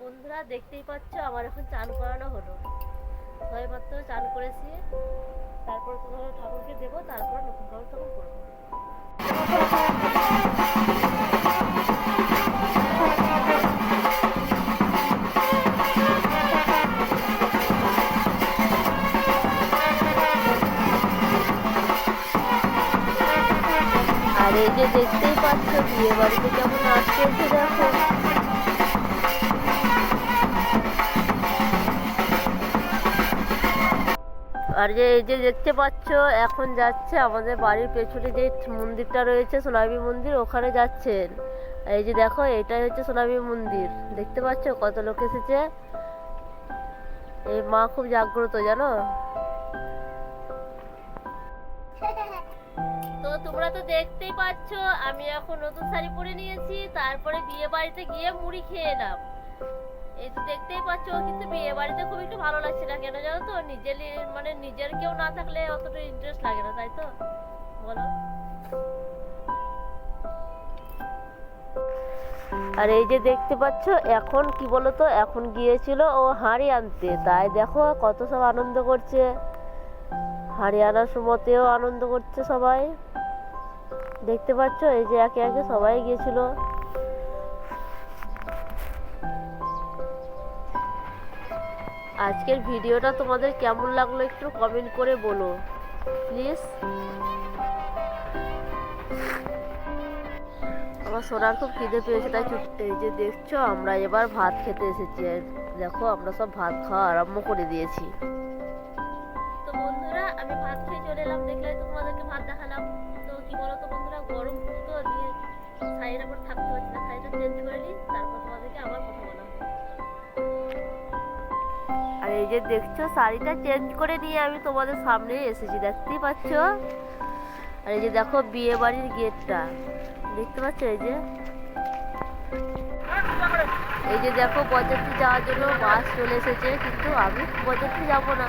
বন্ধুরা দেখতেই পাচ্ছ আমার এখন চান করানো হলো। ছয় মাত্র চান করেছি, তারপর তোমার ঠাকুরকে দেবো, তারপর নতুন কাপড় তখন করবো। আর এই যে দেখতেই পাচ্ছ বিয়ে বাড়িতে কেমন নাচ চলছে দেখো। আর যে এই যে দেখতে পাচ্ছ এখন যাচ্ছে আমাদের বাড়ির পেছনে যে মন্দিরটা রয়েছে সোনাবী মন্দির, ওখানে যাচ্ছেন। এই যে দেখো এটাই হচ্ছে সোনাবী মন্দির, দেখতে পাচ্ছ কত লোক এসেছে। এই মা খুব জাগ্রত জানো তো। তোমরা তো দেখতেই পাচ্ছ আমি এখন নতুন শাড়ি পরে নিয়েছি, তারপরে বিয়ে বাড়িতে গিয়ে মুড়ি খেয়ে এলাম। এই তো দেখতেই পাচ্ছ, কিন্তু বিয়ে বাড়িতে খুব একটু ভালো লাগছে না, কেন জানো তো? নিজের কেউ না থাকলে অতটা ইন্টারেস্ট লাগে না, তাই তো বলো। আর এই যে দেখতে পাচ্ছ এখন কি বলতো, এখন গিয়েছিল ও হাঁড়ি আনতে, তাই দেখো কত সব আনন্দ করছে। হাঁড়ি আনার সময়তেও আনন্দ করছে সবাই, দেখতে পাচ্ছ। এই যে একে একে সবাই গিয়েছিল। আজকের ভিডিওটা তোমাদের কেমন লাগলো একটু কমেন্ট করে বলো প্লিজ। আমার সোনার খুব খিদে পেয়েছে, তাই এই যে দেখছো আমরা এবার ভাত খেতে এসেছি। দেখো আমরা সব ভাত খাওয়া আরম্ভ করে দিয়েছি। তো বন্ধুরা আমি ভাত খেয়ে চলে এলাম, দেখলে তোমাদেরকে ভাত দেখালাম। তো কি বলো তো বন্ধুরা, গরম তো দিয়ে শাড়ির উপর থাকতে হচ্ছে না, শাড়িটা চেঞ্জ করে নিই, তারপর তোমাদেরকে আবার কথা বলা। আর এই যে দেখছো শাড়িটা চেঞ্জ করে নিয়ে আমি তোমাদের সামনে এসেছি, দেখতেই পাচ্ছ। আর এই যে দেখো বিয়ে বাড়ির গেটটা দেখতে পাচ্ছ। এই যে দেখো বরযাত্রী যাওয়ার জন্য বাস চলে এসেছে, কিন্তু আমি বরযাত্রী যাবো না।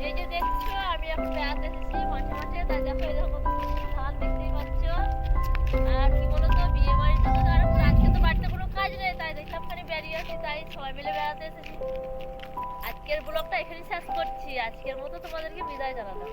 এই যে দেখছো আমি এখন বেড়াতে এসেছি মাঠে মাঠে, তাই দেখো এই দেখো ধান দেখতেই পাচ্ছ। আর কি বলতো, বিয়ে বাড়িতে তো আর আজকে তো বাড়িতে কোনো কাজ নেই, তাই দেখলাম খানি বেরিয়ে আসি, তাই সবাই মিলে বেড়াতে এসেছি। আজকের ব্লগটা এখানেই শেষ করছি, আজকের মতো তোমাদেরকে বিদায় জানালাম।